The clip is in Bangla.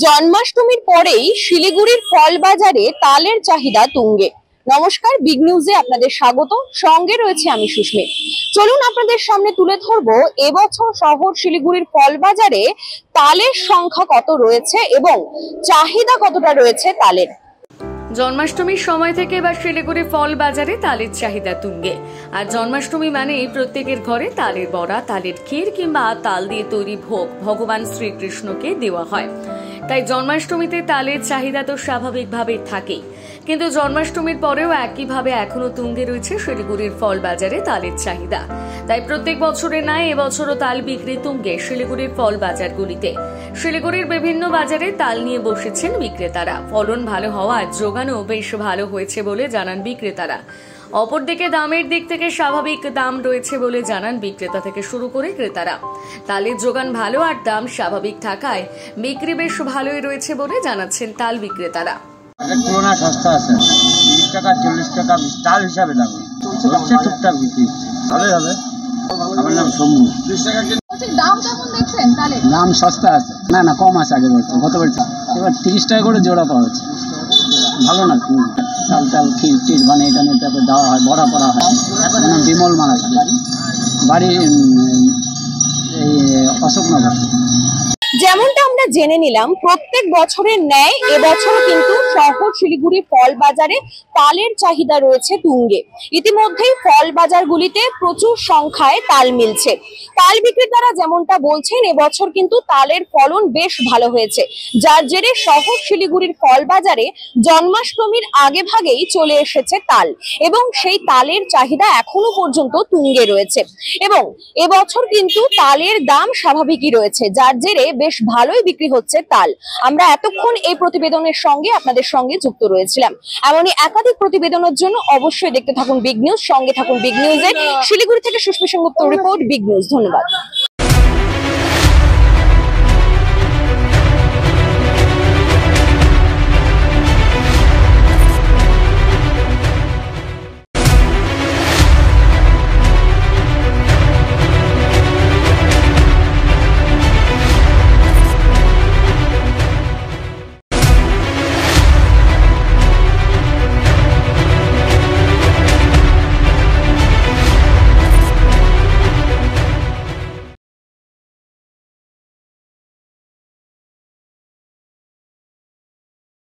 জন্মাষ্টমীর পরেই শিলিগুড়ির ফল বাজারে তালের চাহিদা তুঙ্গে। নমস্কার, বিগ নিউজে আপনাদের স্বাগত। সঙ্গে রয়েছে আমি সুস্মিত। চলুন আপনাদের সামনে তুলে ধরবো এবছর শহর শিলিগুড়ির ফল বাজারে তালের সংখ্যা কত রয়েছে এবং চাহিদা কতটা রয়েছে তালের। জন্মাষ্টমীর সময় থেকে এবার শিলিগুড়ি ফল বাজারে তালের চাহিদা তুঙ্গে। আর জন্মাষ্টমী মানে প্রত্যেকের ঘরে তালের বড়া, তালের ক্ষীর কিংবা তাল দিয়ে তৈরি ভোগ ভগবান শ্রীকৃষ্ণকে দেওয়া হয়। তাই জন্মাষ্টমীতে তালের চাহিদা তো স্বাভাবিকভাবেই থাকেই, কিন্তু জন্মাষ্টমীর পরেও একইভাবে এখনো তুঙ্গে রয়েছে শিলিগুড়ির ফল বাজারে তালের চাহিদা। তাই প্রত্যেক বছরের ন্যায় এবছরও তাল বিক্রি তুঙ্গে শিলিগুড়ির ফল বাজারগুলিতে। শিলিগুড়ির বিভিন্ন বাজারে তাল নিয়ে বসেছেন বিক্রেতারা। ফলন ভালো হওয়ার যোগানও বেশ ভালো হয়েছে বলে জানান বিক্রেতারা। অপরদিকে দামের দিক থেকে স্বাভাবিক দাম রয়েছে বলে জানান বিক্রেতা থেকে শুরু করে ক্রেতারা। তালের যোগান ভালো আর দাম স্বাভাবিক থাকায় বিক্রি বেশ ভালোই রয়েছে বলে জানাচ্ছেন তাল বিক্রেতারা। তুলনা সস্তা আছে, 30 টাকা 40 টাকা তাল হিসাবে দাম হচ্ছে, টুকটাক বিক্রি ভালোই হবে। আমার নাম শম্ভু। দাম কেমন দেখছেন তালের? দাম সস্তা আছে, না কম আছে আগে বলছে, গত বলছে এবার 30 টাকা করে জোড়া পাওয়া যাচ্ছে। ভালো না, তাল ক্ষীর টির বানিয়ে টানে তারপর দেওয়া হয়, বড়া করা হয়। এখন বিমল মারা বাড়ি এই অশোকনগর। যেমনটা আমরা জেনে নিলাম, প্রত্যেক বছরের ন্যায় এবছরও কিন্তু শহর শিলিগুড়ি ফল বাজারে তালের চাহিদা রয়েছে তুঙ্গে। ইতিমধ্যেই ফল বাজারগুলিতে প্রচুর সংখ্যায় তাল মিলছে। তাল বিক্রেতারা যেমনটা বলছেন, এবছর কিন্তু তালের ফলন বেশ ভালো হয়েছে, যার জেরে শহর শিলিগুড়ির ফল বাজারে জন্মাষ্টমীর আগে ভাগেই চলে এসেছে তাল এবং সেই তালের চাহিদা এখনো পর্যন্ত তুঙ্গে রয়েছে। এবং এবছর কিন্তু তালের দাম স্বাভাবিকই রয়েছে, যার জেরে বেশ ভালোই বিক্রি হচ্ছে তাল। আমরা এতক্ষণ এই প্রতিবেদনের সঙ্গে আপনাদের সঙ্গে যুক্ত রয়েছিলাম। এমনই একাধিক প্রতিবেদনের জন্য অবশ্যই দেখতে থাকুন বিগ নিউজ, সঙ্গে থাকুন বিগ নিউজের। শিলিগুড়ি থেকে Susmit Sengupta report, big news. ধন্যবাদ।